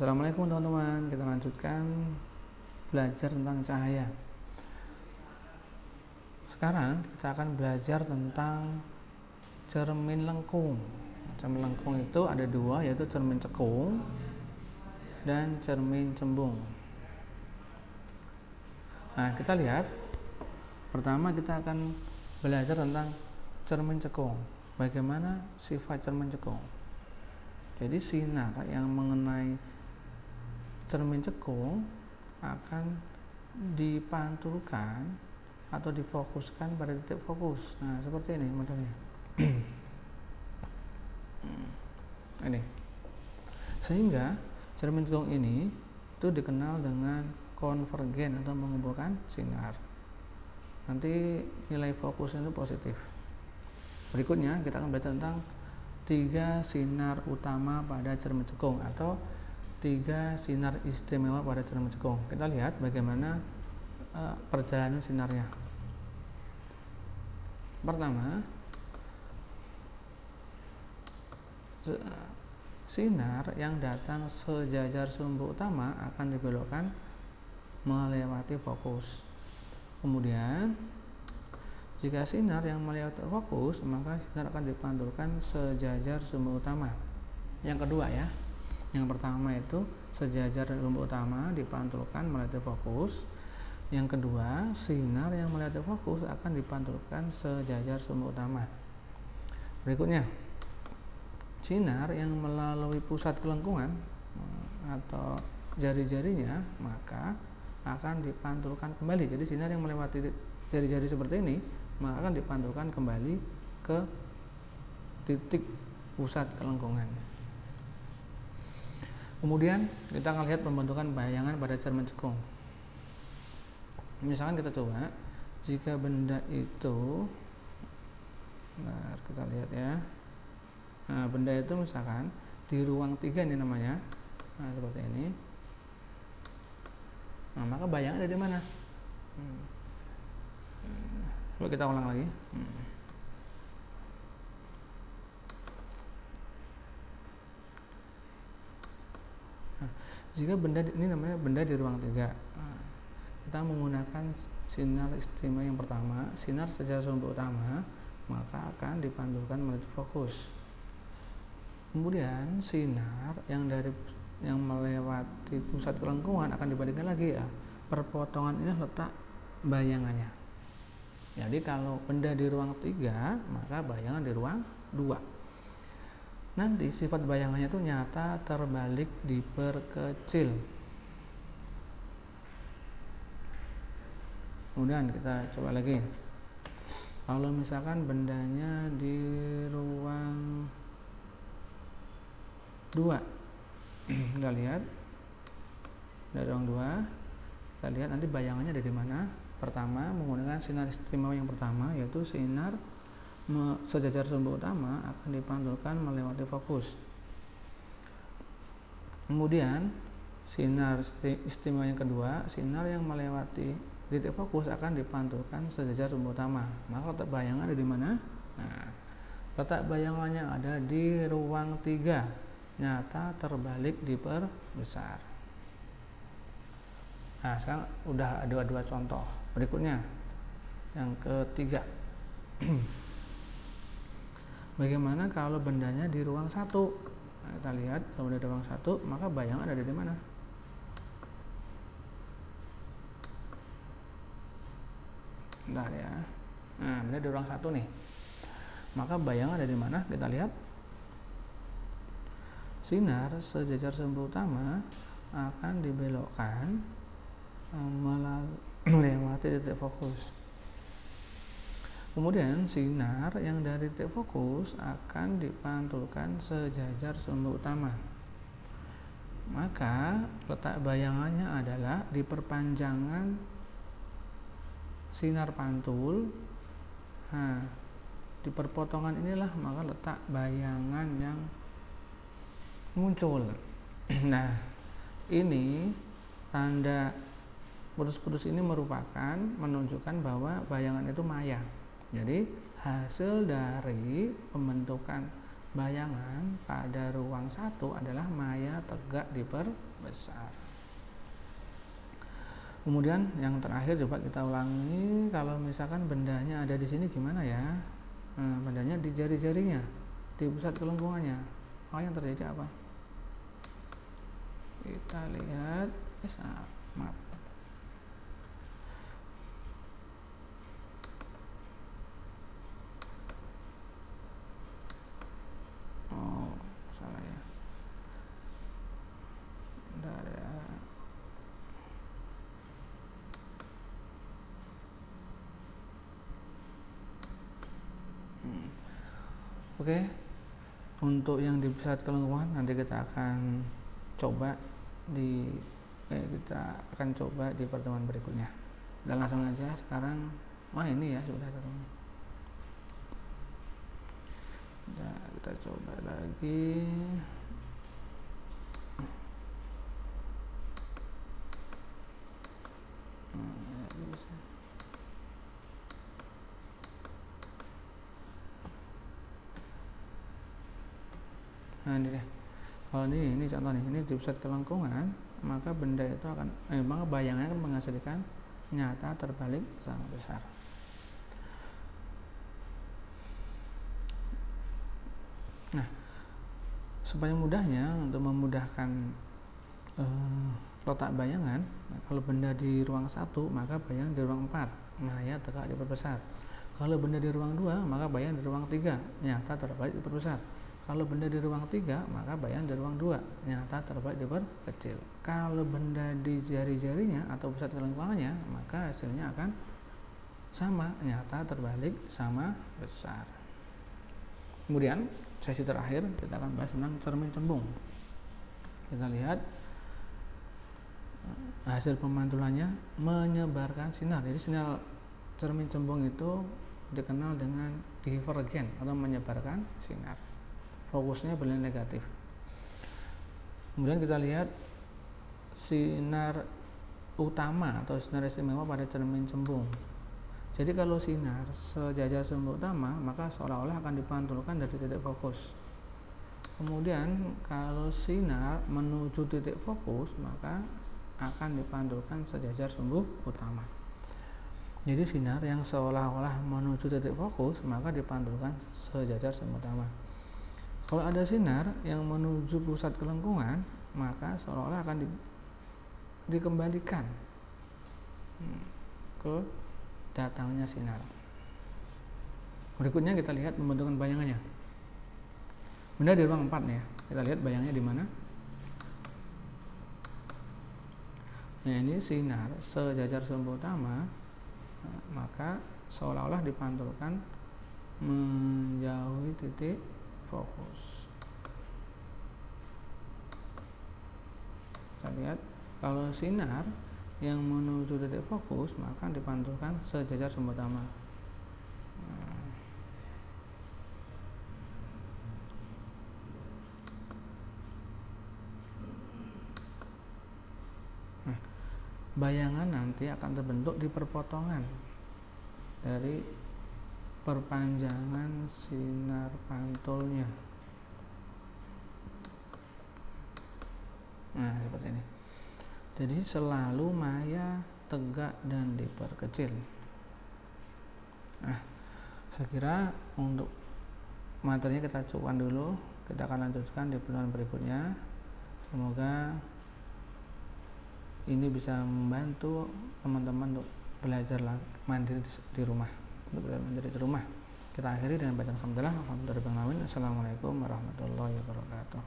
Assalamualaikum teman-teman, kita lanjutkan belajar tentang cahaya. Sekarang kita akan belajar tentang cermin lengkung. Cermin lengkung itu ada dua, yaitu cermin cekung dan cermin cembung. Nah, kita lihat pertama kita akan belajar tentang cermin cekung. Bagaimana sifat cermin cekung? Jadi sinar yang mengenai cermin cekung akan dipantulkan atau difokuskan pada titik fokus. Nah, seperti ini modelnya. Ini. Sehingga cermin cekung ini itu dikenal dengan konvergen atau mengumpulkan sinar. Nanti nilai fokusnya itu positif. Berikutnya kita akan belajar tentang 3 sinar utama pada cermin cekung atau 3 sinar istimewa pada cermin cekung. Kita lihat bagaimana perjalanan sinarnya. Pertama, sinar yang datang sejajar sumbu utama akan dibelokkan melewati fokus. Kemudian, jika sinar yang melewati fokus, maka sinar akan dipantulkan sejajar sumbu utama. Yang kedua ya. Yang pertama itu sejajar sumbu utama dipantulkan melewati fokus. Yang kedua, sinar yang melewati fokus akan dipantulkan sejajar sumbu utama. Berikutnya, sinar yang melalui pusat kelengkungan atau jari-jarinya maka akan dipantulkan kembali. Jadi sinar yang melewati jari-jari seperti ini maka akan dipantulkan kembali ke titik pusat kelengkungan. Kemudian kita akan lihat pembentukan bayangan pada cermin cekung. Misalkan kita coba, jika benda itu, kita lihat ya. Nah, benda itu misalkan di ruang 3 ini namanya, seperti ini. Nah, maka bayangan ada di mana? Coba kita ulang lagi. Jika benda ini namanya benda di ruang 3, kita menggunakan sinar istimewa yang pertama, sinar sejajar sumbu utama, maka akan dipantulkan menuju fokus. Kemudian sinar yang melewati pusat kelengkungan akan dibalikkan lagi ya. Perpotongan ini letak bayangannya. Jadi kalau benda di ruang 3, maka bayangan di ruang 2. Nanti sifat bayangannya itu nyata terbalik diperkecil. Kemudian kita coba lagi. Kalau misalkan bendanya di ruang 2, kita lihat dari ruang 2, kita lihat nanti bayangannya ada di mana. Pertama, menggunakan sinar istimewa yang pertama, yaitu sinar sejajar sumbu utama akan dipantulkan melewati fokus. Kemudian sinar istimewa yang kedua, sinar yang melewati titik fokus akan dipantulkan sejajar sumbu utama. Maka letak bayangan ada di mana? Nah, letak bayangannya ada di ruang 3, nyata terbalik diperbesar. Nah, sekarang udah ada 2 contoh. Berikutnya yang ketiga. Bagaimana kalau bendanya di ruang 1? Nah, kita lihat kalau benda di ruang 1, maka bayangan ada di mana? Bentar ya. Nah, benda di ruang 1 nih. Maka bayangan ada di mana? Kita lihat. Sinar sejajar sumbu utama akan dibelokkan melewati titik fokus. Kemudian sinar yang dari titik fokus akan dipantulkan sejajar sumbu utama. Maka letak bayangannya adalah di perpanjangan sinar pantul. Nah, di perpotongan inilah maka letak bayangan yang muncul. Nah, ini tanda putus-putus ini merupakan menunjukkan bahwa bayangan itu maya. Jadi hasil dari pembentukan bayangan pada ruang 1 adalah maya tegak diperbesar. besar. Kemudian yang terakhir coba kita ulangi, kalau misalkan bendanya ada di sini gimana ya? Nah, bendanya di jari-jarinya, di pusat kelengkungannya. Maka yang terjadi apa? Kita lihat, maaf. Oh, salah ya. Bentar ya. Oke, untuk yang di pusat kelengkungan nanti kita akan coba di pertemuan berikutnya. Dan langsung aja sekarang, ini ya sudah ketemu. Nah, kita coba lagi. Nah ini deh, kalau ini contoh nih, ini di pusat kelengkungan, maka benda itu akan maka bayangannya akan menghasilkan nyata terbalik sama besar. Nah, supaya mudahnya, untuk memudahkan letak bayangan, kalau benda di ruang 1 maka bayangan di ruang 4, ya tegak diperbesar. Kalau benda di ruang 2 maka bayangan di ruang 3, nyata terbalik diperbesar. Kalau benda di ruang 3 maka bayangan di ruang 2, nyata terbalik diperkecil. Kalau benda di jari-jarinya atau pusat kelengkungannya, maka hasilnya akan sama, nyata terbalik sama besar. Kemudian sesi terakhir kita akan bahas tentang cermin cembung. Kita lihat hasil pemantulannya menyebarkan sinar. Jadi sinar cermin cembung itu dikenal dengan divergen atau menyebarkan sinar. Fokusnya bernilai negatif. Kemudian kita lihat sinar utama atau sinar istimewa pada cermin cembung. Jadi kalau sinar sejajar sumbu utama, maka seolah-olah akan dipantulkan dari titik fokus. Kemudian kalau sinar menuju titik fokus, maka akan dipantulkan sejajar sumbu utama. Jadi sinar yang seolah-olah menuju titik fokus, maka dipantulkan sejajar sumbu utama. Kalau ada sinar yang menuju pusat kelengkungan, maka seolah-olah akan dikembalikan ke datangnya sinar. Berikutnya kita lihat pembentukan bayangannya. Benda di ruang 4 nih ya. Kita lihat bayangnya di mana? Nah, ini sinar sejajar sumbu utama, maka seolah-olah dipantulkan menjauhi titik fokus. Kita lihat kalau sinar yang menuju titik fokus, maka dipantulkan sejajar sumbu utama. Bayangan nanti akan terbentuk di perpotongan dari perpanjangan sinar pantulnya. Nah, seperti ini. Jadi selalu maya, tegak, dan diperkecil. Nah, saya kira untuk materinya kita cukupkan dulu. Kita akan lanjutkan di pertemuan berikutnya. Semoga ini bisa membantu teman-teman untuk belajar mandiri di rumah. Untuk belajar mandiri di rumah. Kita akhiri dengan bacaan alhamdulillah. Assalamualaikum warahmatullahi wabarakatuh.